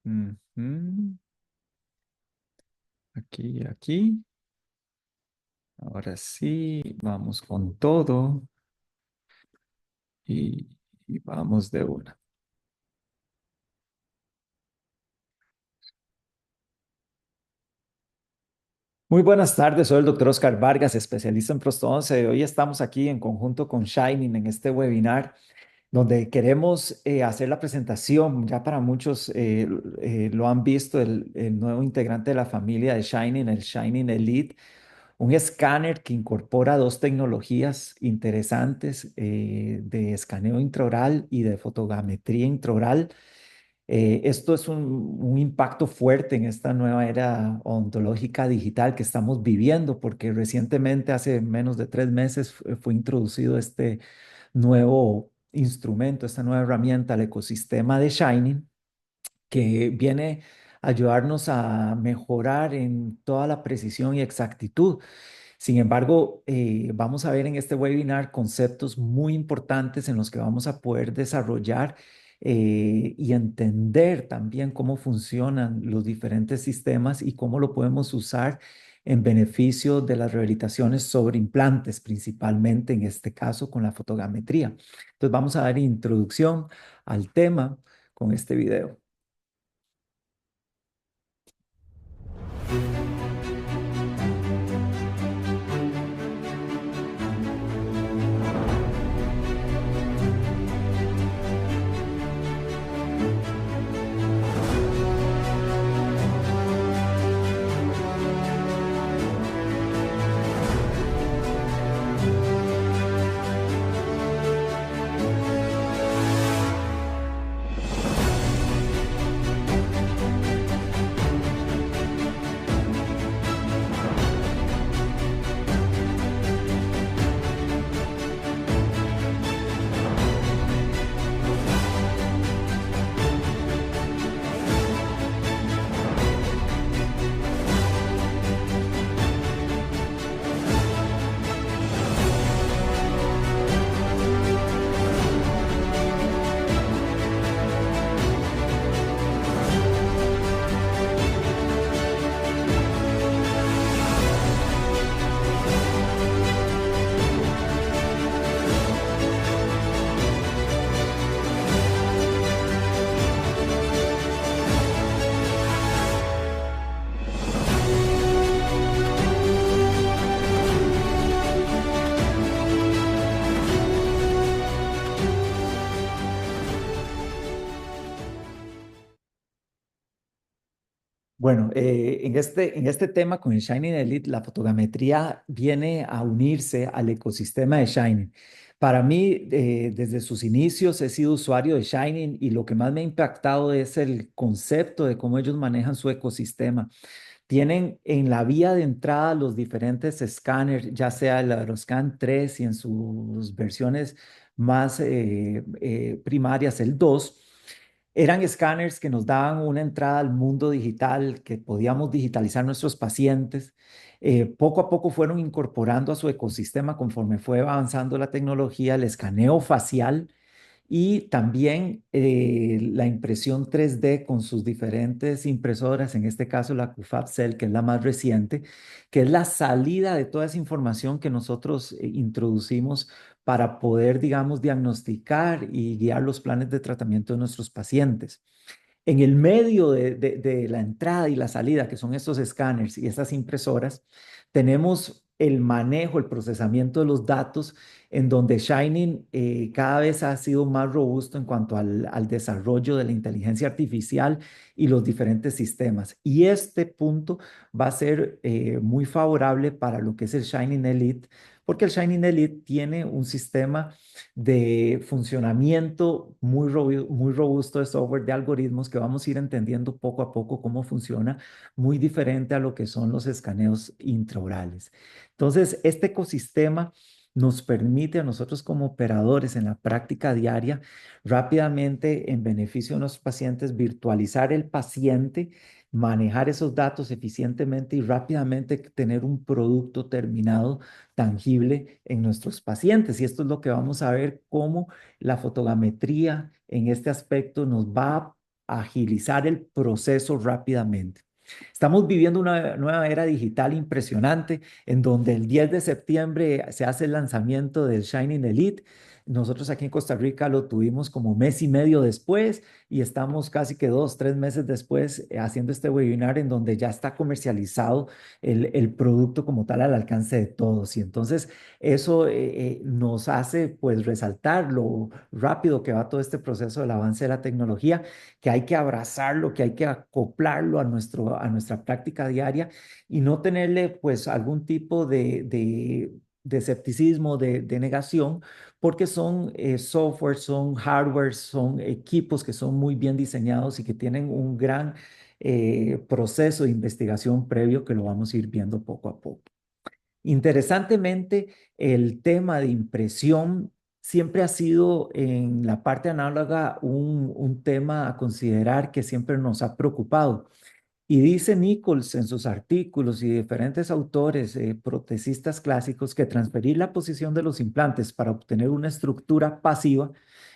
Ujú. Aquí, aquí. Ahora sí, vamos con todo y, y vamos de una. Muy buenas tardes, soy el doctor Oscar Vargas, especialista en prostodontia. Hoy estamos aquí en conjunto con Shining en este webinar donde queremos hacer la presentación. Ya para muchos lo han visto, el nuevo integrante de la familia de Shining, el Shining Elite. Un escáner que incorpora dos tecnologías interesantes de escaneo intraoral y de fotogrametría intraoral. Esto es un impacto fuerte en esta nueva era odontológica digital que estamos viviendo, porque recientemente, hace menos de 3 meses, fue introducido este nuevo instrumento, esta nueva herramienta al ecosistema de Shining, que viene a ayudarnos a mejorar en toda la precisión y exactitud. Sin embargo, vamos a ver en este webinar conceptos muy importantes en los que vamos a poder desarrollar y entender también cómo funcionan los diferentes sistemas y cómo lo podemos usar en beneficio de las rehabilitaciones sobre implantes, principalmente en este caso con la fotogrametría. Entonces vamos a dar introducción al tema con este video. Bueno, en este tema con el Shining Elite, la fotogrametría viene a unirse al ecosistema de Shining. Para mí, desde sus inicios, he sido usuario de Shining y lo que más me ha impactado es el concepto de cómo ellos manejan su ecosistema. Tienen en la vía de entrada los diferentes escáneres, ya sea el Aeroscan 3 y en sus versiones más primarias, el 2. Eran escáneres que nos daban una entrada al mundo digital, que podíamos digitalizar nuestros pacientes. Poco a poco fueron incorporando a su ecosistema conforme fue avanzando la tecnología, el escaneo facial y también la impresión 3D con sus diferentes impresoras, en este caso la QFAB Cell, que es la más reciente, que es la salida de toda esa información que nosotros introducimos para poder, digamos, diagnosticar y guiar los planes de tratamiento de nuestros pacientes. En el medio de la entrada y la salida, que son estos escáneres y estas impresoras, tenemos el manejo, el procesamiento de los datos, en donde Shining cada vez ha sido más robusto en cuanto al desarrollo de la inteligencia artificial y los diferentes sistemas. Y este punto va a ser muy favorable para lo que es el Shining Elite, porque el Shining Elite tiene un sistema de funcionamiento muy robusto de software, de algoritmos que vamos a ir entendiendo poco a poco cómo funciona, muy diferente a lo que son los escaneos intraorales. Entonces, este ecosistema nos permite a nosotros como operadores en la práctica diaria rápidamente, en beneficio de nuestros pacientes, virtualizar el paciente, manejar esos datos eficientemente y rápidamente tener un producto terminado tangible en nuestros pacientes. Y esto es lo que vamos a ver, cómo la fotogrametría en este aspecto nos va agilizar el proceso rápidamente. Estamos viviendo una nueva era digital impresionante en donde el 10 de septiembre se hace el lanzamiento del Shining Elite. Nosotros aquí en Costa Rica lo tuvimos como mes y medio después y estamos casi que 2, 3 meses después haciendo este webinar en donde ya está comercializado el producto como tal al alcance de todos. Y entonces eso nos hace pues resaltar lo rápido que va todo este proceso del avance de la tecnología, que hay que abrazarlo, que hay que acoplarlo a nuestra práctica diaria y no tenerle pues algún tipo de escepticismo, de negación, porque son software, son hardware, son equipos que son muy bien diseñados y que tienen un gran proceso de investigación previo que lo vamos a ir viendo poco a poco. Interesantemente, el tema de impresión siempre ha sido en la parte análoga un tema a considerar que siempre nos ha preocupado. Y dice Nichols en sus artículos y diferentes autores, protecistas clásicos, que transferir la posición de los implantes para obtener una estructura pasiva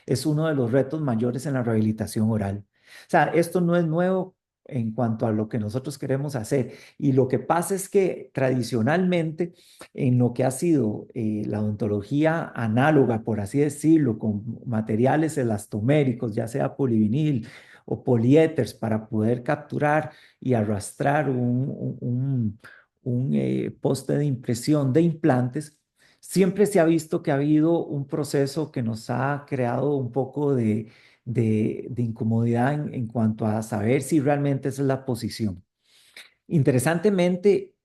es uno de los retos mayores en la rehabilitación oral. O sea, esto no es nuevo en cuanto a lo que nosotros queremos hacer. Y lo que pasa es que tradicionalmente, en lo que ha sido la odontología análoga, por así decirlo, con materiales elastoméricos, ya sea polivinil o poliéteres, para poder capturar y arrastrar un poste de impresión de implantes, siempre se ha visto que ha habido un proceso que nos ha creado un poco de incomodidad en cuanto a saber si realmente esa es la posición. Interesantemente,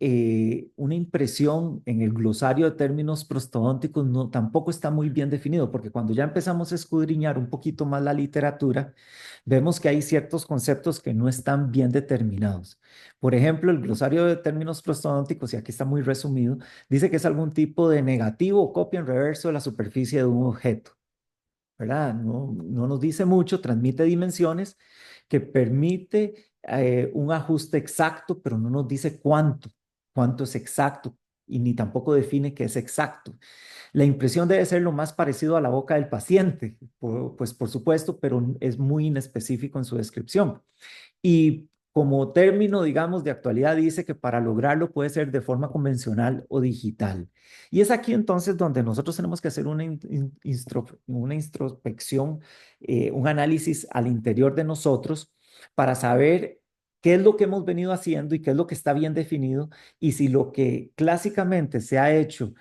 una impresión en el glosario de términos prostodónticos no, tampoco está muy bien definido, porque cuando ya empezamos a escudriñar un poquito más la literatura, vemos que hay ciertos conceptos que no están bien determinados. Por ejemplo, el glosario de términos prostodónticos, y aquí está muy resumido, dice que es algún tipo de negativo o copia en reverso de la superficie de un objeto. ¿Verdad? No, no nos dice mucho, transmite dimensiones que permite un ajuste exacto, pero no nos dice cuánto es exacto y ni tampoco define qué es exacto. La impresión debe ser lo más parecido a la boca del paciente, pues por supuesto, pero es muy inespecífico en su descripción. Y como término, digamos, de actualidad, dice que para lograrlo puede ser de forma convencional o digital. Y es aquí entonces donde nosotros tenemos que hacer una introspección, un análisis al interior de nosotros para saber qué es lo que hemos venido haciendo y qué es lo que está bien definido y si lo que clásicamente se ha hecho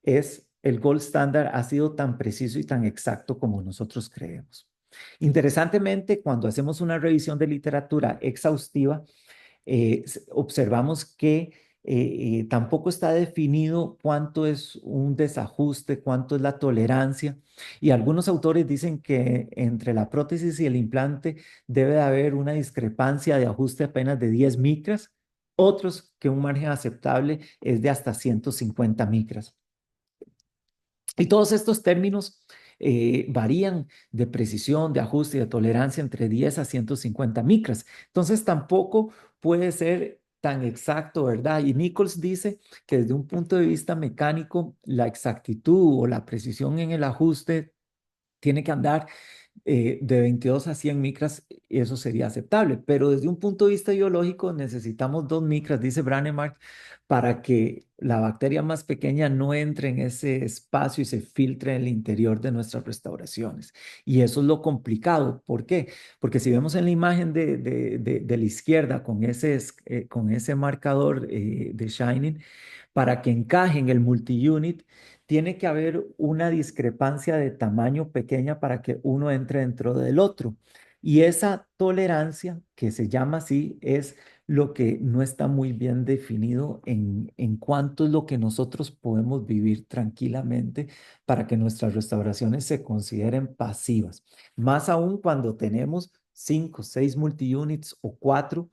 es el gold standard, ha sido tan preciso y tan exacto como nosotros creemos. Interesantemente, cuando hacemos una revisión de literatura exhaustiva, observamos que tampoco está definido cuánto es un desajuste, cuánto es la tolerancia. Y algunos autores dicen que entre la prótesis y el implante debe de haber una discrepancia de ajuste apenas de 10 micras, otros que un margen aceptable es de hasta 150 micras. Y todos estos términos varían de precisión, de ajuste y de tolerancia entre 10 a 150 micras. Entonces tampoco puede ser tan exacto, ¿verdad? Y Nichols dice que desde un punto de vista mecánico, la exactitud o la precisión en el ajuste tiene que andar de 22 a 100 micras, eso sería aceptable, pero desde un punto de vista biológico necesitamos 2 micras, dice Brannemark, para que la bacteria más pequeña no entre en ese espacio y se filtre en el interior de nuestras restauraciones. Y eso es lo complicado. ¿Por qué? Porque si vemos en la imagen de la izquierda con ese marcador de Shining, para que encaje en el multi-unit, tiene que haber una discrepancia de tamaño pequeña para que uno entre dentro del otro. Y esa tolerancia, que se llama así, es lo que no está muy bien definido en cuánto es lo que nosotros podemos vivir tranquilamente para que nuestras restauraciones se consideren pasivas. Más aún cuando tenemos 5, 6 multi-units o 4,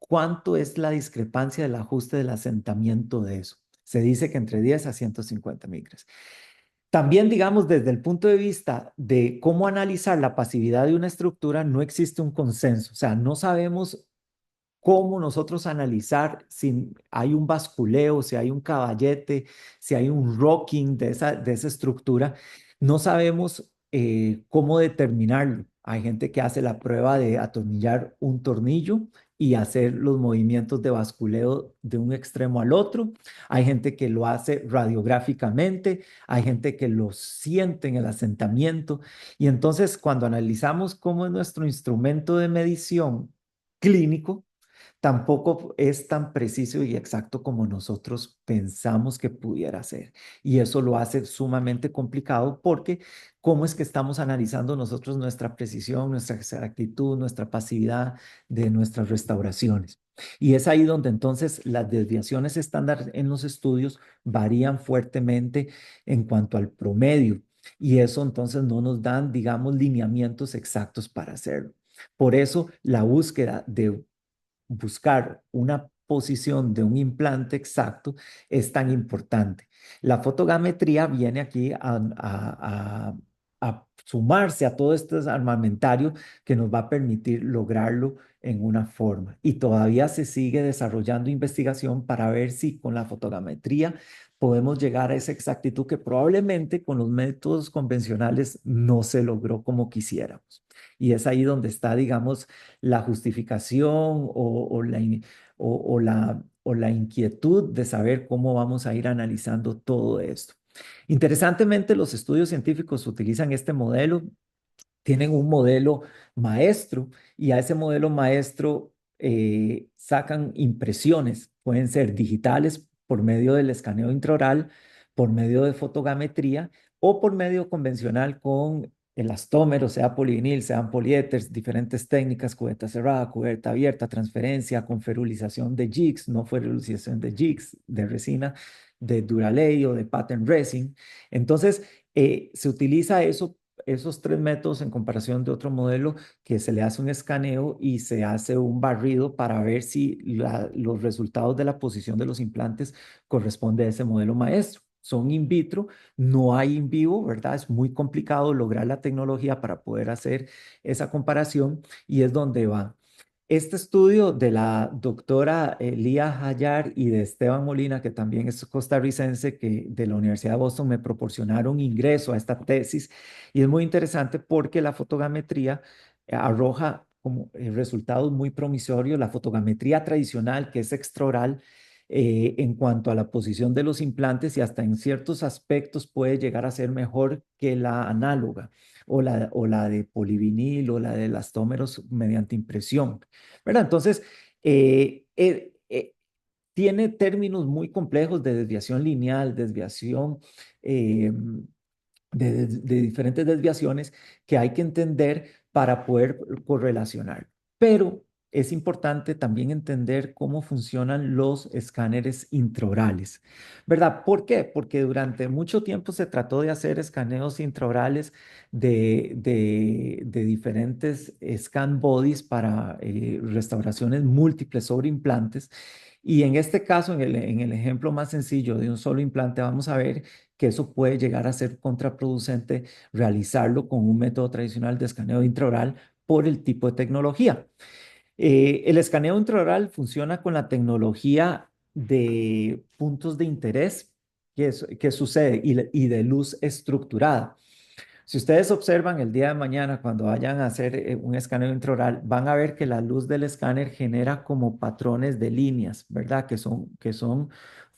¿cuánto es la discrepancia del ajuste del asentamiento de eso? Se dice que entre 10 a 150 micras. También, digamos, desde el punto de vista de cómo analizar la pasividad de una estructura, no existe un consenso. O sea, no sabemos cómo nosotros analizar si hay un basculeo, si hay un caballete, si hay un rocking de esa estructura. No sabemos cómo determinarlo. Hay gente que hace la prueba de atornillar un tornillo y hacer los movimientos de basculeo de un extremo al otro. Hay gente que lo hace radiográficamente, hay gente que lo siente en el asentamiento. Y entonces cuando analizamos cómo es nuestro instrumento de medición clínico, tampoco es tan preciso y exacto como nosotros pensamos que pudiera ser. Y eso lo hace sumamente complicado porque ¿cómo es que estamos analizando nosotros nuestra precisión, nuestra exactitud, nuestra pasividad de nuestras restauraciones? Y es ahí donde entonces las desviaciones estándar en los estudios varían fuertemente en cuanto al promedio. Y eso entonces no nos dan, digamos, lineamientos exactos para hacerlo. Por eso la búsqueda de buscar una posición de un implante exacto es tan importante. La fotogrametría viene aquí a sumarse a todo este armamentario que nos va a permitir lograrlo en una forma. Y todavía se sigue desarrollando investigación para ver si con la fotogrametría podemos llegar a esa exactitud que probablemente con los métodos convencionales no se logró como quisiéramos. Y es ahí donde está, digamos, la justificación o la inquietud de saber cómo vamos a ir analizando todo esto. Interesantemente, los estudios científicos utilizan este modelo, tienen un modelo maestro y a ese modelo maestro sacan impresiones, pueden ser digitales por medio del escaneo intraoral, por medio de fotogrametría o por medio convencional con elastómeros, sea polivinil, sean poliéteres, diferentes técnicas, cubierta cerrada, cubierta abierta, transferencia, con ferulización de jigs, no ferulización de jigs, de resina, de Duralay o de pattern resin. Entonces, se utiliza eso, esos tres métodos en comparación de otro modelo que se le hace un escaneo y se hace un barrido para ver si los resultados de la posición de los implantes corresponde a ese modelo maestro. Son in vitro, no hay in vivo, ¿verdad? Es muy complicado lograr la tecnología para poder hacer esa comparación y es donde va. Este estudio de la doctora Lía Hayar y de Esteban Molina, que también es costarricense, que de la Universidad de Boston me proporcionaron ingreso a esta tesis, y es muy interesante porque la fotogrametría arroja como resultados muy promisorios. La fotogrametría tradicional, que es extraoral, en cuanto a la posición de los implantes y hasta en ciertos aspectos puede llegar a ser mejor que la análoga o la de polivinil o la de elastómeros mediante impresión, ¿verdad? Entonces, eh, eh, eh, tiene términos muy complejos de desviación lineal, desviación eh, de diferentes desviaciones que hay que entender para poder correlacionar. Pero es importante también entender cómo funcionan los escáneres intraorales, ¿verdad? ¿Por qué? Porque durante mucho tiempo se trató de hacer escaneos intraorales de diferentes scan bodies para restauraciones múltiples sobre implantes. Y en este caso, en el ejemplo más sencillo de un solo implante, vamos a ver que eso puede llegar a ser contraproducente realizarlo con un método tradicional de escaneo intraoral por el tipo de tecnología. El escaneo intraoral funciona con la tecnología de puntos de interés que sucede y de luz estructurada. Si ustedes observan el día de mañana cuando vayan a hacer un escaneo intraoral, van a ver que la luz del escáner genera como patrones de líneas, ¿verdad? Que son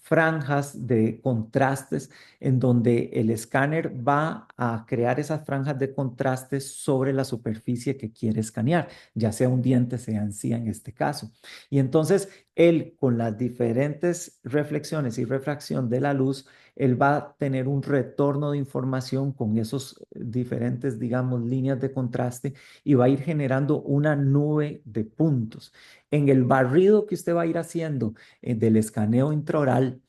franjas de contrastes en donde el escáner va a crear esas franjas de contrastes sobre la superficie que quiere escanear, ya sea un diente, sea encía en este caso. Y entonces él, con las diferentes reflexiones y refracción de la luz, él va a tener un retorno de información con esos diferentes, digamos, líneas de contraste y va a ir generando una nube de puntos. En el barrido que usted va a ir haciendo del escaneo intraoral,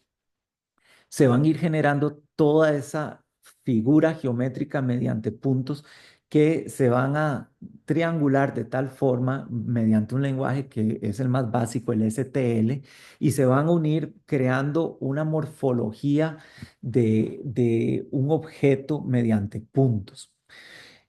se van a ir generando toda esa figura geométrica mediante puntos que se van a triangular de tal forma mediante un lenguaje que es el más básico, el STL, y se van a unir creando una morfología de un objeto mediante puntos.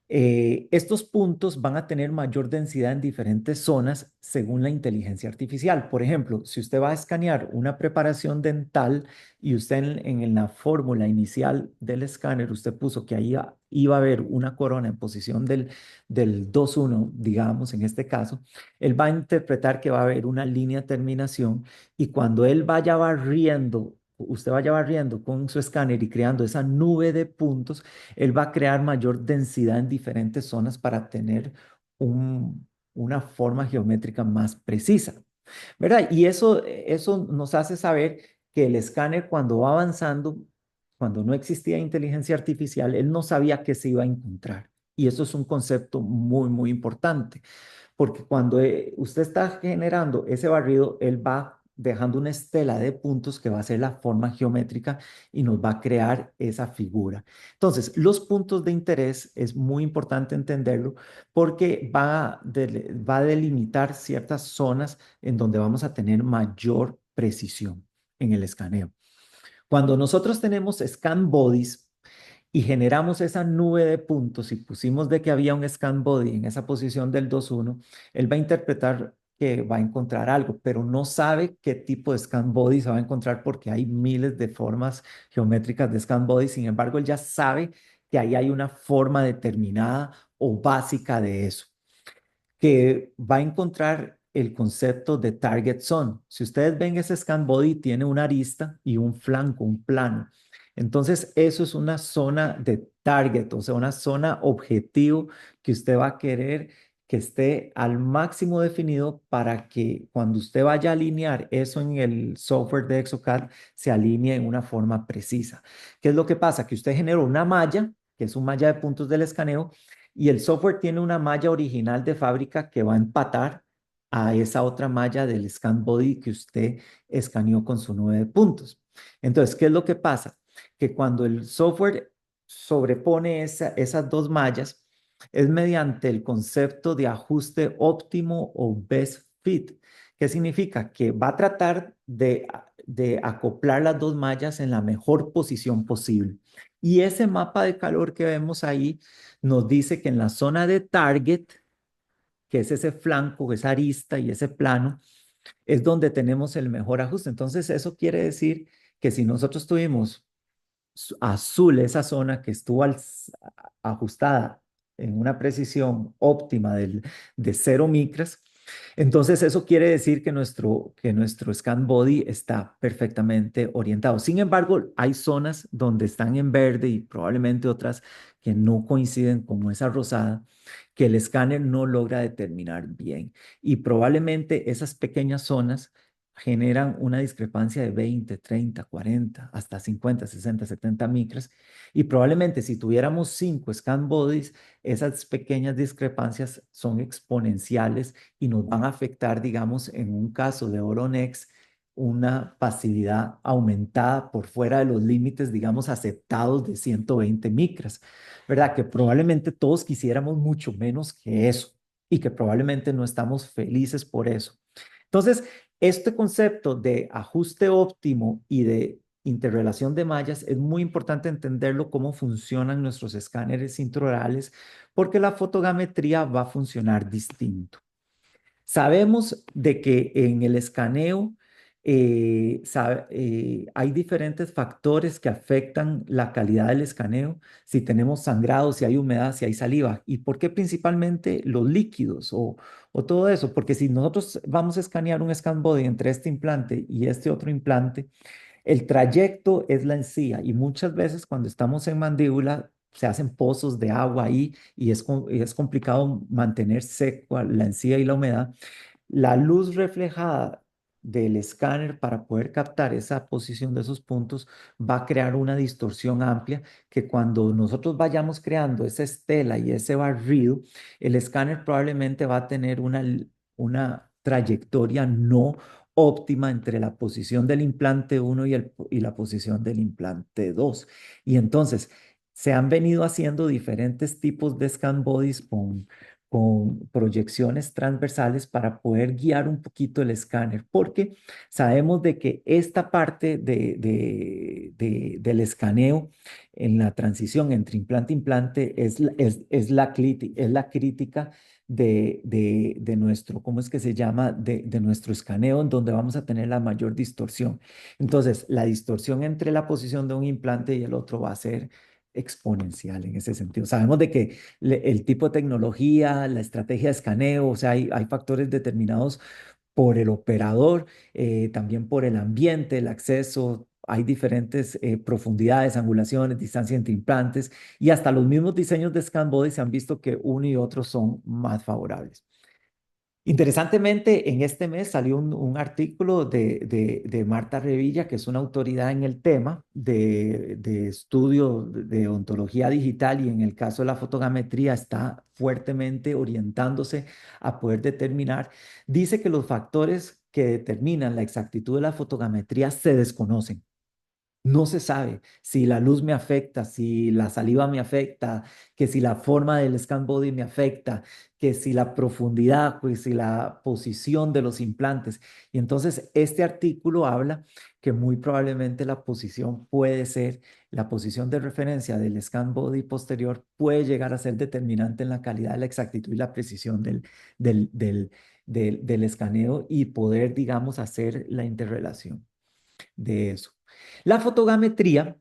Estos puntos van a tener mayor densidad en diferentes zonas según la inteligencia artificial. Por ejemplo, si usted va a escanear una preparación dental y usted en la fórmula inicial del escáner, usted puso que ahí iba a haber una corona en posición del 2-1, digamos, en este caso, él va a interpretar que va a haber una línea de terminación y cuando él vaya barriendo, usted vaya barriendo con su escáner y creando esa nube de puntos, él va a crear mayor densidad en diferentes zonas para tener una forma geométrica más precisa, ¿verdad? Y eso nos hace saber que el escáner cuando va avanzando, cuando no existía inteligencia artificial, él no sabía qué se iba a encontrar. Y eso es un concepto muy, muy importante. Porque cuando usted está generando ese barrido, él va dejando una estela de puntos que va a ser la forma geométrica y nos va a crear esa figura. Entonces, los puntos de interés es muy importante entenderlo porque va a delimitar ciertas zonas en donde vamos a tener mayor precisión en el escaneo. Cuando nosotros tenemos scan bodies, y generamos esa nube de puntos y pusimos de que había un scan body en esa posición del 2-1, él va a interpretar que va a encontrar algo, pero no sabe qué tipo de scan body se va a encontrar porque hay miles de formas geométricas de scan body. Sin embargo, él ya sabe que ahí hay una forma determinada o básica de eso, que va a encontrar el concepto de target zone. Si ustedes ven ese scan body, tiene una arista y un flanco, un plano. Entonces, eso es una zona de target, o sea, una zona objetivo que usted va a querer que esté al máximo definido para que cuando usted vaya a alinear eso en el software de Exocad, se alinee en una forma precisa. ¿Qué es lo que pasa? Que usted generó una malla, que es un malla de puntos del escaneo, y el software tiene una malla original de fábrica que va a empatar a esa otra malla del scan body que usted escaneó con su 9 puntos. Entonces, ¿qué es lo que pasa? Que cuando el software sobrepone esas dos mallas, es mediante el concepto de ajuste óptimo o best fit. ¿Qué significa? Que va a tratar de acoplar las dos mallas en la mejor posición posible. Y ese mapa de calor que vemos ahí nos dice que en la zona de target, que es ese flanco, esa arista y ese plano, es donde tenemos el mejor ajuste. Entonces, eso quiere decir que si nosotros tuvimos azul, esa zona que estuvo ajustada en una precisión óptima de 0 micras, entonces eso quiere decir que nuestro scan body está perfectamente orientado. Sin embargo, hay zonas donde están en verde y probablemente otras que no coinciden como esa rosada, que el escáner no logra determinar bien. Y probablemente esas pequeñas zonas generan una discrepancia de 20, 30, 40, hasta 50, 60, 70 micras. Y probablemente si tuviéramos 5 scan bodies, esas pequeñas discrepancias son exponenciales y nos van a afectar, digamos, en un caso de Oronex, una pasividad aumentada por fuera de los límites, digamos, aceptados de 120 micras, ¿verdad? Que probablemente todos quisiéramos mucho menos que eso y que probablemente no estamos felices por eso. Entonces, este concepto de ajuste óptimo y de interrelación de mallas es muy importante entenderlo cómo funcionan nuestros escáneres intraorales porque la fotogrametría va a funcionar distinto. Sabemos de que en el escaneo hay diferentes factores que afectan la calidad del escaneo, si tenemos sangrado, si hay humedad, si hay saliva. ¿Y por qué principalmente los líquidos o todo eso? Porque si nosotros vamos a escanear un scan body entre este implante y este otro implante, el trayecto es la encía y muchas veces cuando estamos en mandíbula se hacen pozos de agua ahí y es complicado mantener seco la encía y la humedad. La luz reflejada del escáner para poder captar esa posición de esos puntos va a crear una distorsión amplia que cuando nosotros vayamos creando esa estela y ese barrido, el escáner probablemente va a tener una trayectoria no óptima entre la posición del implante uno y la posición del implante 2. Y entonces se han venido haciendo diferentes tipos de scan bodies con proyecciones transversales para poder guiar un poquito el escáner, porque sabemos de que esta parte del escaneo en la transición entre implante e implante es la crítica de nuestro, ¿cómo es que se llama? De nuestro escaneo, en donde vamos a tener la mayor distorsión. Entonces, la distorsión entre la posición de un implante y el otro va a ser exponencial en ese sentido. Sabemos de que el tipo de tecnología, la estrategia de escaneo, o sea, hay factores determinados por el operador, también por el ambiente, el acceso. Hay diferentes profundidades, angulaciones, distancia entre implantes y hasta los mismos diseños de scan body se han visto que uno y otro son más favorables. Interesantemente, en este mes salió un artículo de Marta Revilla, que es una autoridad en el tema de estudio de ontología digital y en el caso de la fotogrametría está fuertemente orientándose a poder determinar. Dice que los factores que determinan la exactitud de la fotogrametría se desconocen. No se sabe si la luz me afecta, si la saliva me afecta, que si la forma del scan body me afecta, que si la profundidad, pues si la posición de los implantes. Y entonces este artículo habla que muy probablemente la posición puede ser, la posición de referencia del scan body posterior puede llegar a ser determinante en la calidad, la exactitud y la precisión del, del, del escaneo y poder, digamos, hacer la interrelación de eso. La fotogrametría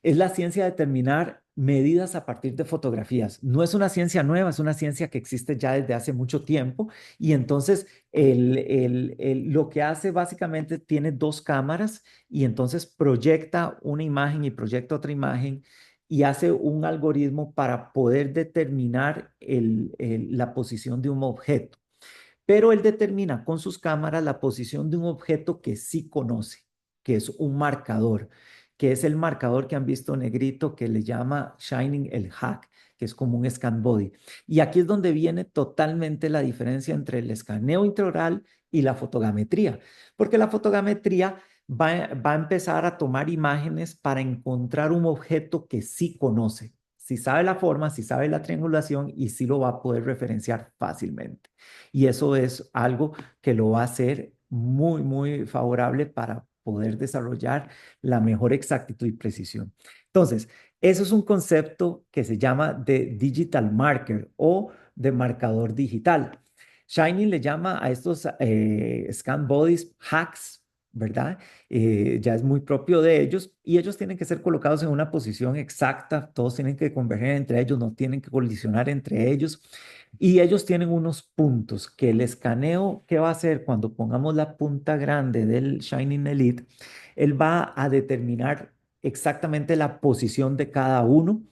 es la ciencia de determinar medidas a partir de fotografías. No es una ciencia nueva, es una ciencia que existe ya desde hace mucho tiempo y entonces lo que hace básicamente tiene dos cámaras y entonces proyecta una imagen y proyecta otra imagen y hace un algoritmo para poder determinar la posición de un objeto, pero él determina con sus cámaras la posición de un objeto que sí conoce, que es un marcador, que es el marcador que han visto negrito que le llama Shining el Hack, que es como un scan body. Y aquí es donde viene totalmente la diferencia entre el escaneo intraoral y la fotogrametría, porque la fotogrametría va a empezar a tomar imágenes para encontrar un objeto que sí conoce. Si sabe la forma, si sabe la triangulación y sí lo va a poder referenciar fácilmente. Y eso es algo que lo va a hacer muy, muy favorable para poder desarrollar la mejor exactitud y precisión. Entonces, eso es un concepto que se llama de digital marker o de marcador digital. Shining le llama a estos scan bodies hacks, ¿verdad? Ya es muy propio de ellos y ellos tienen que ser colocados en una posición exacta, todos tienen que converger entre ellos, no tienen que colisionar entre ellos y ellos tienen unos puntos que el escaneo que va a hacer cuando pongamos la punta grande del Shining Elite, él va a determinar exactamente la posición de cada uno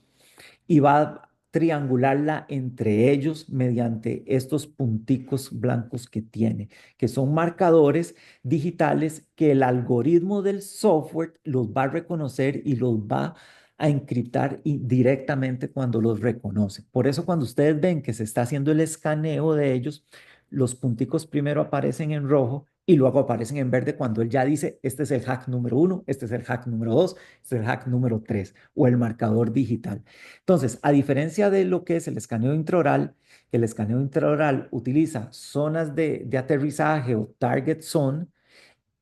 y va a triangularla entre ellos mediante estos punticos blancos que tiene, que son marcadores digitales que el algoritmo del software los va a reconocer y los va a encriptar directamente cuando los reconoce. Por eso cuando ustedes ven que se está haciendo el escaneo de ellos, los punticos primero aparecen en rojo y luego aparecen en verde cuando él ya dice, este es el hack número uno, este es el hack número dos, este es el hack número tres o el marcador digital. Entonces, a diferencia de lo que es el escaneo intraoral, el escaneo intraoral utiliza zonas de aterrizaje o target zone,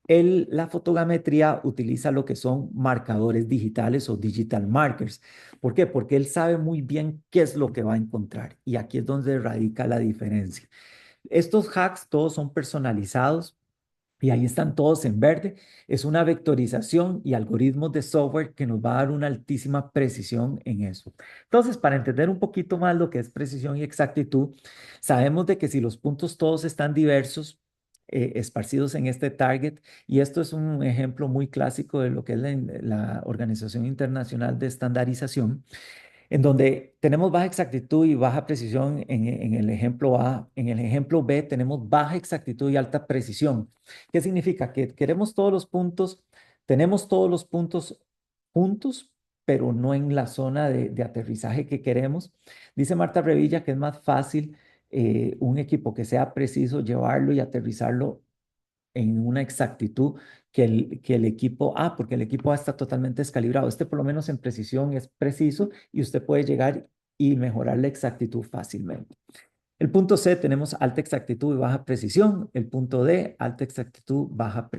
la fotogrametría utiliza lo que son marcadores digitales o digital markers. ¿Por qué? Porque él sabe muy bien qué es lo que va a encontrar y aquí es donde radica la diferencia. Estos hacks todos son personalizados y ahí están todos en verde. Es una vectorización y algoritmos de software que nos va a dar una altísima precisión en eso. Entonces, para entender un poquito más lo que es precisión y exactitud, sabemos de que si los puntos todos están diversos, esparcidos en este target, y esto es un ejemplo muy clásico de lo que es la Organización Internacional de Estandarización, en donde tenemos baja exactitud y baja precisión en el ejemplo A. En el ejemplo B tenemos baja exactitud y alta precisión. ¿Qué significa? Que queremos todos los puntos, tenemos todos los puntos juntos, pero no en la zona de aterrizaje que queremos. Dice Marta Revilla que es más fácil un equipo que sea preciso llevarlo y aterrizarlo en una exactitud que el equipo A, porque el equipo A está totalmente descalibrado. Este por lo menos en precisión es preciso y usted puede llegar y mejorar la exactitud fácilmente. El punto C tenemos alta exactitud y baja precisión. El punto D, alta exactitud,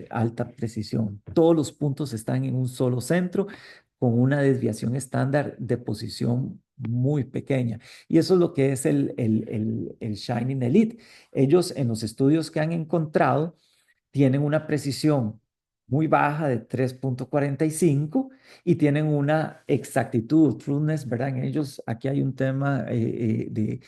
alta precisión. Todos los puntos están en un solo centro con una desviación estándar de posición muy pequeña. Y eso es lo que es el Shining Elite. Ellos en los estudios que han encontrado tienen una precisión muy baja de 3,45 y tienen una exactitud, trueness, ¿verdad? En ellos, aquí hay un tema de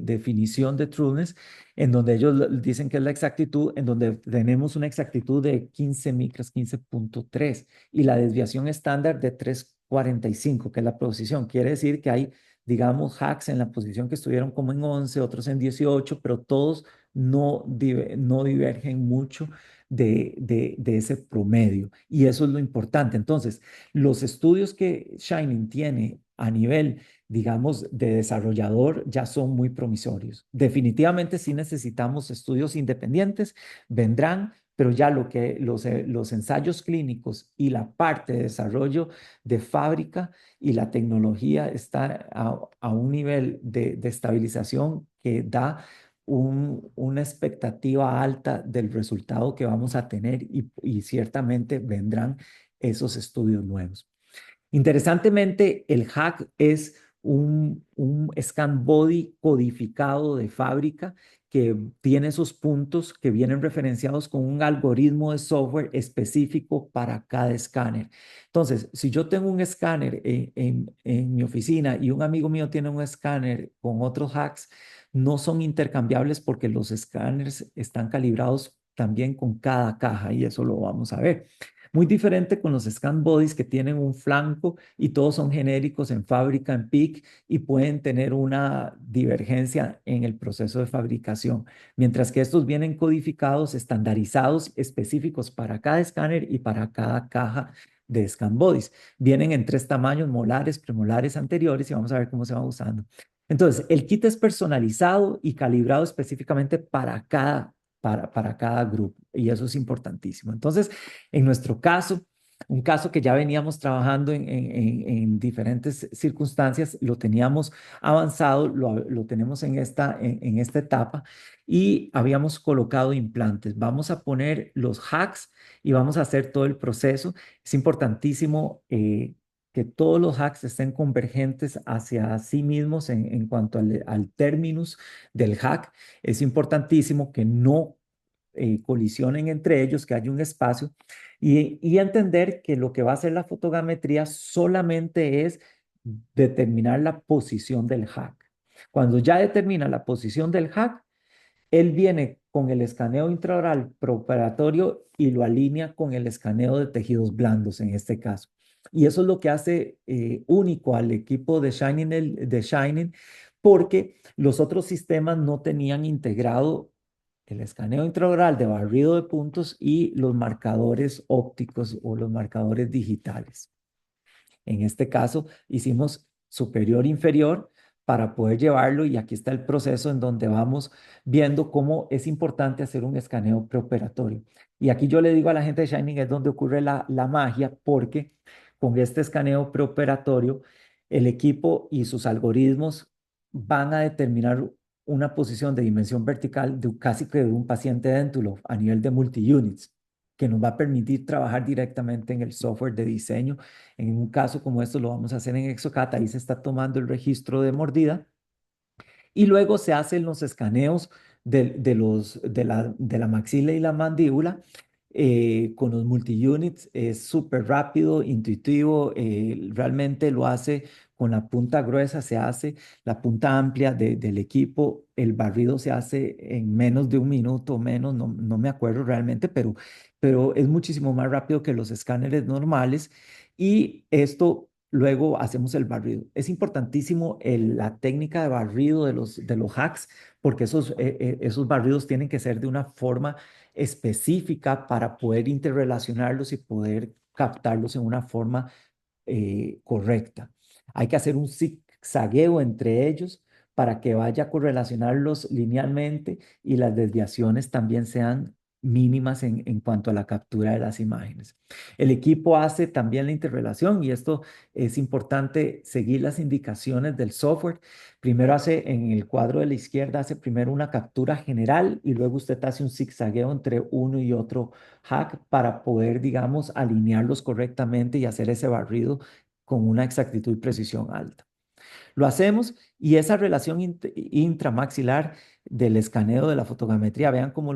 definición de trueness, en donde ellos dicen que es la exactitud, en donde tenemos una exactitud de 15 micras, 15,3 y la desviación estándar de 3,45, que es la posición. Quiere decir que hay, digamos, hacks en la posición que estuvieron como en 11, otros en 18, pero todos no divergen mucho de ese promedio. Y eso es lo importante. Entonces, los estudios que Shining tiene a nivel, digamos, de desarrollador ya son muy promisorios. Definitivamente sí necesitamos estudios independientes, vendrán, pero ya los ensayos clínicos y la parte de desarrollo de fábrica y la tecnología está a un nivel de estabilización que da una expectativa alta del resultado que vamos a tener y ciertamente vendrán esos estudios nuevos. Interesantemente, el hack es un scan body codificado de fábrica que tiene esos puntos que vienen referenciados con un algoritmo de software específico para cada escáner. Entonces, si yo tengo un escáner en mi oficina y un amigo mío tiene un escáner con otros hacks, no son intercambiables porque los escáneres están calibrados también con cada caja y eso lo vamos a ver. Muy diferente con los scan bodies que tienen un flanco y todos son genéricos en fábrica, en PIC y pueden tener una divergencia en el proceso de fabricación, mientras que estos vienen codificados, estandarizados, específicos para cada escáner y para cada caja de scan bodies. Vienen en tres tamaños, molares, premolares, anteriores y vamos a ver cómo se va usando. Entonces, el kit es personalizado y calibrado específicamente para cada grupo y eso es importantísimo. Entonces, en nuestro caso, un caso que ya veníamos trabajando en diferentes circunstancias, lo teníamos avanzado, lo tenemos en esta etapa y habíamos colocado implantes. Vamos a poner los hacks y vamos a hacer todo el proceso. Es importantísimo que todos los hacks estén convergentes hacia sí mismos en cuanto al terminus del hack. Es importantísimo que no colisionen entre ellos, que haya un espacio y entender que lo que va a hacer la fotogrametría solamente es determinar la posición del hack. Cuando ya determina la posición del hack, él viene con el escaneo intraoral preoperatorio y lo alinea con el escaneo de tejidos blandos en este caso. Y eso es lo que hace único al equipo de Shining, porque los otros sistemas no tenían integrado el escaneo intraoral de barrido de puntos y los marcadores ópticos o los marcadores digitales. En este caso, hicimos superior-inferior para poder llevarlo y aquí está el proceso en donde vamos viendo cómo es importante hacer un escaneo preoperatorio. Y aquí yo le digo a la gente de Shining es donde ocurre la magia porque con este escaneo preoperatorio el equipo y sus algoritmos van a determinar una posición de dimensión vertical de casi que de un paciente déntulo a nivel de multi-units que nos va a permitir trabajar directamente en el software de diseño. En un caso como esto lo vamos a hacer en Exocad, ahí se está tomando el registro de mordida y luego se hacen los escaneos de la maxila y la mandíbula con los multi-units. Es súper rápido, intuitivo, realmente lo hace con la punta gruesa, se hace la punta amplia del equipo, el barrido se hace en menos de un minuto, menos, no me acuerdo realmente, pero es muchísimo más rápido que los escáneres normales y esto luego hacemos el barrido. Es importantísimo la técnica de barrido de los hacks, porque esos barridos tienen que ser de una forma específica para poder interrelacionarlos y poder captarlos en una forma correcta. Hay que hacer un zigzagueo entre ellos para que vaya a correlacionarlos linealmente y las desviaciones también sean mínimas en cuanto a la captura de las imágenes. El equipo hace también la interrelación y esto es importante seguir las indicaciones del software. Primero hace en el cuadro de la izquierda, hace primero una captura general y luego usted hace un zigzagueo entre uno y otro hack para poder, digamos, alinearlos correctamente y hacer ese barrido con una exactitud y precisión alta. Lo hacemos y esa relación intramaxilar del escaneo de la fotogrametría, vean cómo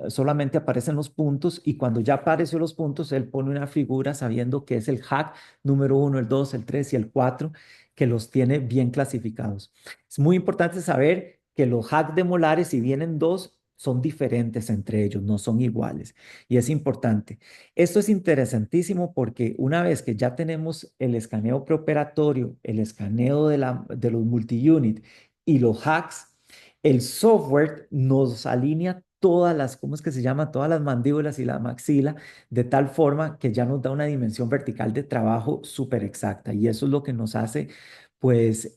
solamente aparecen los puntos y cuando ya aparecen los puntos, él pone una figura sabiendo que es el hack número uno, el 2, el 3 y el 4 que los tiene bien clasificados. Es muy importante saber que los hacks de molares, si vienen dos, son diferentes entre ellos, no son iguales. Y es importante. Esto es interesantísimo porque una vez que ya tenemos el escaneo preoperatorio, el escaneo de los multi-unit y los hacks, el software nos alinea todas las, ¿cómo es que se llama? Todas las mandíbulas y la maxila de tal forma que ya nos da una dimensión vertical de trabajo súper exacta. Y eso es lo que nos hace, pues,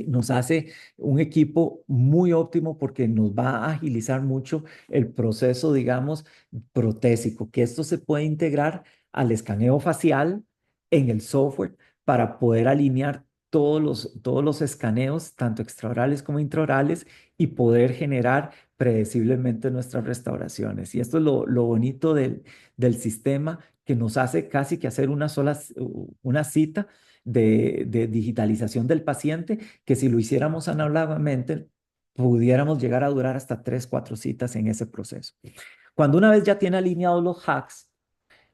nos hace un equipo muy óptimo porque nos va a agilizar mucho el proceso, digamos, protésico, que esto se puede integrar al escaneo facial en el software para poder alinear todos los escaneos, tanto extraorales como intraorales, y poder generar predeciblemente nuestras restauraciones. Y esto es lo bonito del sistema que nos hace casi que hacer una cita de digitalización del paciente, que si lo hiciéramos análogamente, pudiéramos llegar a durar hasta 3, 4 citas en ese proceso. Cuando una vez ya tiene alineados los hacks,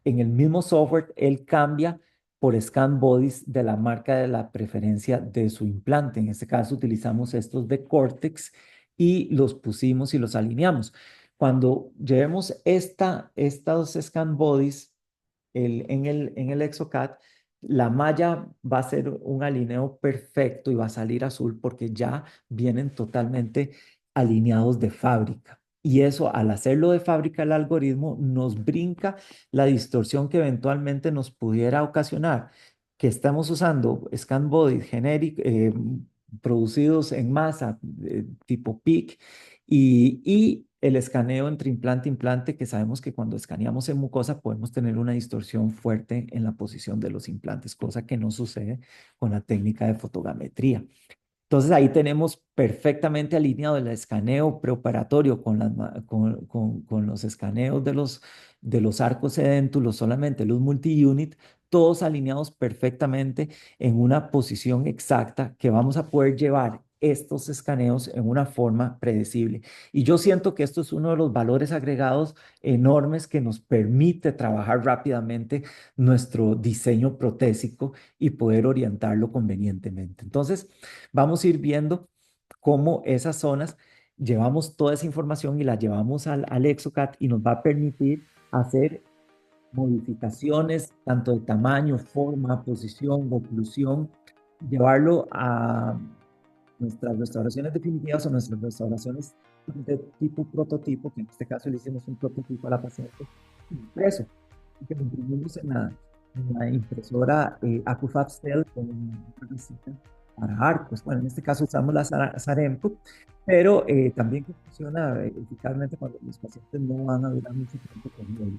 en el mismo software, él cambia por scan bodies de la marca de la preferencia de su implante. En este caso utilizamos estos de Cortex y los pusimos y los alineamos. Cuando llevemos estos scan bodies en el ExoCAD, la malla va a ser un alineo perfecto y va a salir azul porque ya vienen totalmente alineados de fábrica. Y eso, al hacerlo de fábrica, el algoritmo nos brinca la distorsión que eventualmente nos pudiera ocasionar, que estamos usando scan bodies genéricos producidos en masa, tipo PIC, y el escaneo entre implante e implante, que sabemos que cuando escaneamos en mucosa podemos tener una distorsión fuerte en la posición de los implantes, cosa que no sucede con la técnica de fotogrametría. Entonces ahí tenemos perfectamente alineado el escaneo preoperatorio con los escaneos de los arcos edéntulos, solamente los multi-unit, todos alineados perfectamente en una posición exacta que vamos a poder llevar estos escaneos en una forma predecible. Y yo siento que esto es uno de los valores agregados enormes que nos permite trabajar rápidamente nuestro diseño protésico y poder orientarlo convenientemente. Entonces, vamos a ir viendo cómo esas zonas llevamos toda esa información y la llevamos al ExoCAD y nos va a permitir hacer modificaciones tanto de tamaño, forma, posición, oclusión, llevarlo a nuestras restauraciones definitivas o nuestras restauraciones de tipo prototipo, que en este caso le hicimos un prototipo a la paciente impreso, y que lo imprimimos en la impresora Acufab Cell con una visita para arcos. Bueno, en este caso usamos la Saremco, pero también que funciona eficazmente cuando los pacientes no van a durar mucho tiempo con ello.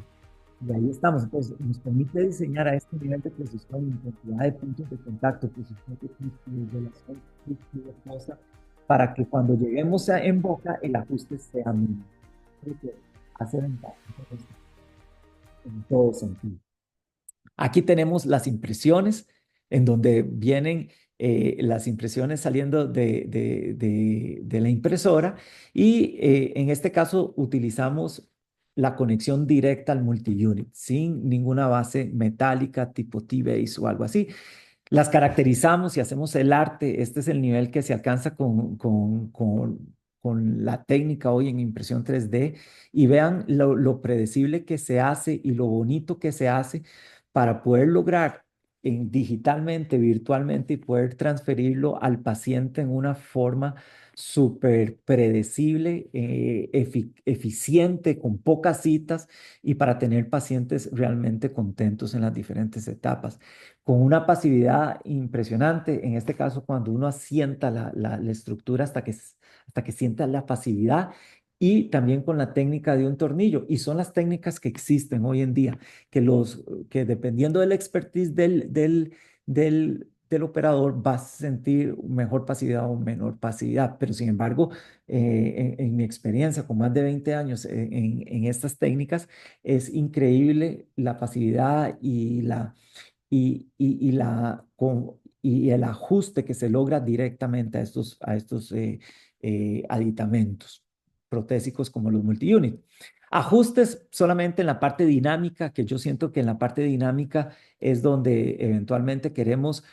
Y ahí estamos. Entonces, nos permite diseñar a este nivel de precisión, cantidad de puntos de contacto, precisión de puntos, relación de cosa, para que cuando lleguemos en boca, el ajuste sea mínimo. Creo que hace ventaja en todo sentido. Aquí tenemos las impresiones, en donde vienen las impresiones saliendo de la impresora y en este caso utilizamos la conexión directa al multi-unit, sin ninguna base metálica tipo T-Base o algo así. Las caracterizamos y hacemos el arte. Este es el nivel que se alcanza con la técnica hoy en impresión 3D. Y vean lo predecible que se hace y lo bonito que se hace para poder lograr digitalmente, virtualmente y poder transferirlo al paciente en una forma súper predecible, eficiente, con pocas citas y para tener pacientes realmente contentos en las diferentes etapas con una pasividad impresionante. En este caso, cuando uno asienta la estructura hasta que sienta la pasividad, y también con la técnica de un tornillo. Y son las técnicas que existen hoy en día, que dependiendo del expertise del operador, vas a sentir mejor pasividad o menor pasividad. Pero sin embargo, en mi experiencia con más de 20 años en estas técnicas, es increíble la pasividad y el ajuste que se logra directamente a estos aditamentos protésicos como los multiunit. Ajustes solamente en la parte dinámica, que yo siento que en la parte dinámica es donde eventualmente queremos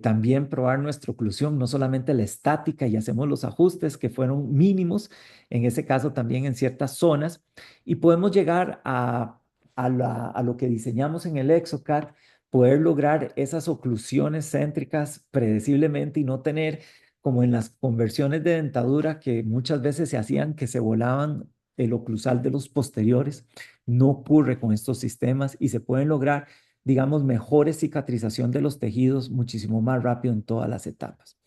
también probar nuestra oclusión, no solamente la estática, y hacemos los ajustes que fueron mínimos, en ese caso también en ciertas zonas, y podemos llegar a lo que diseñamos en el ExoCAD, poder lograr esas oclusiones céntricas predeciblemente y no tener como en las conversiones de dentadura que muchas veces se hacían que se volaban el oclusal de los posteriores. No ocurre con estos sistemas y se pueden lograr, digamos, mejores cicatrización de los tejidos muchísimo más rápido en todas las etapas.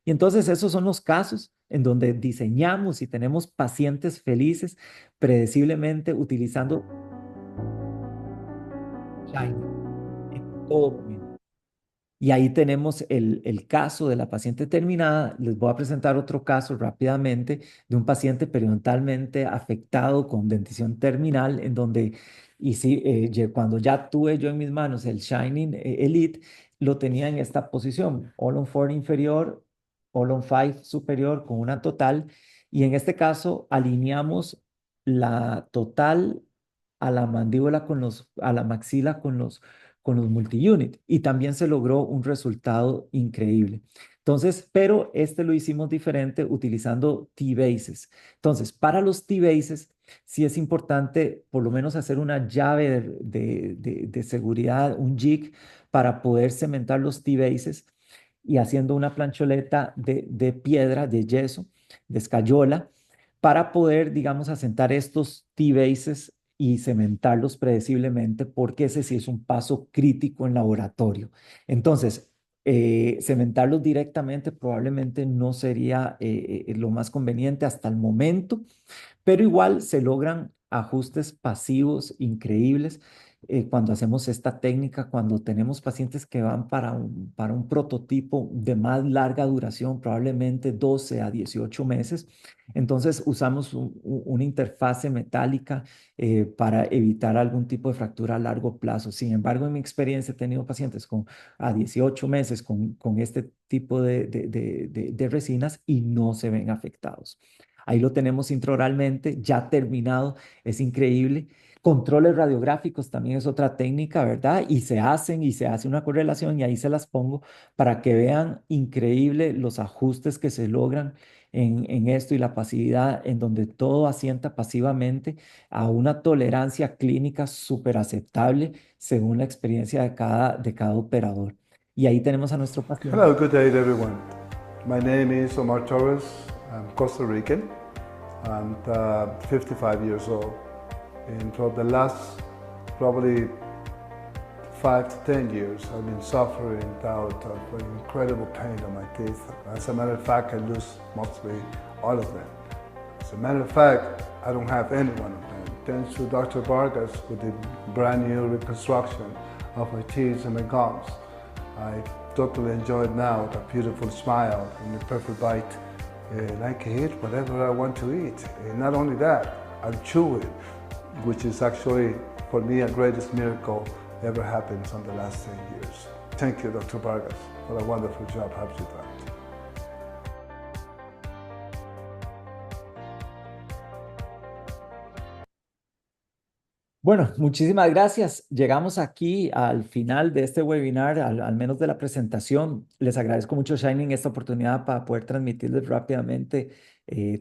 Y entonces esos son los casos en donde diseñamos y tenemos pacientes felices predeciblemente utilizando Shiny en todo momento. Y ahí tenemos el caso de la paciente terminada. Les voy a presentar otro caso rápidamente de un paciente periodontalmente afectado con dentición terminal, en donde, y sí, cuando ya tuve yo en mis manos el Shining Elite, lo tenía en esta posición, All on 4 inferior, All on 5 superior con una total. Y en este caso alineamos la total a la mandíbula a la maxila con los multi-unit y también se logró un resultado increíble. Entonces, pero este lo hicimos diferente utilizando T-bases. Entonces, para los T-bases, sí es importante por lo menos hacer una llave de seguridad, un jig, para poder cementar los T-bases y haciendo una plancholeta de piedra, de yeso, de escayola, para poder, digamos, asentar estos T-bases y cementarlos predeciblemente, porque ese sí es un paso crítico en laboratorio. Entonces, cementarlos directamente probablemente no sería lo más conveniente hasta el momento, pero igual se logran ajustes pasivos increíbles cuando hacemos esta técnica, cuando tenemos pacientes que van para un prototipo de más larga duración, probablemente 12 a 18 meses. Entonces usamos una interfase metálica para evitar algún tipo de fractura a largo plazo. Sin embargo, en mi experiencia he tenido pacientes a 18 meses con este tipo de resinas y no se ven afectados. Ahí lo tenemos intraoralmente, ya terminado, es increíble. Controles radiográficos también es otra técnica, ¿verdad? Y se hace una correlación y ahí se las pongo para que vean increíble los ajustes que se logran en esto y la pasividad, en donde todo asienta pasivamente a una tolerancia clínica súper aceptable según la experiencia de cada operador. Y ahí tenemos a nuestro paciente. Hello, good day to everyone. My name is Omar Torres. I'm Costa Rican and 55 years old. And for the last probably 5 to 10 years, I've been suffering out of an incredible pain on my teeth. As a matter of fact, I lose mostly all of them. As a matter of fact, I don't have any one of them. Thanks to Dr. Vargas with the brand new reconstruction of my teeth and my gums. I totally enjoy it now, the beautiful smile and the perfect bite. And I can eat whatever I want to eat. And not only that, I chew it, which is actually, for me, a greatest miracle ever happens in the last 10 years. Thank you, Dr. Vargas, for a wonderful job have you done. Bueno, muchísimas gracias. Llegamos aquí al final de este webinar, al menos de la presentación. Les agradezco mucho, Shining, esta oportunidad para poder transmitirles rápidamente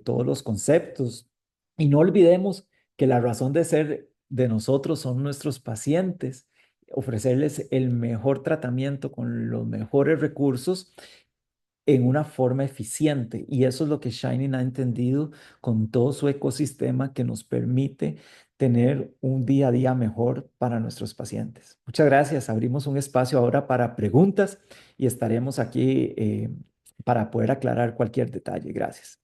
todos los conceptos. Y no olvidemos que la razón de ser de nosotros son nuestros pacientes, ofrecerles el mejor tratamiento con los mejores recursos en una forma eficiente. Y eso es lo que Shining ha entendido con todo su ecosistema que nos permite tener un día a día mejor para nuestros pacientes. Muchas gracias. Abrimos un espacio ahora para preguntas y estaremos aquí para poder aclarar cualquier detalle. Gracias.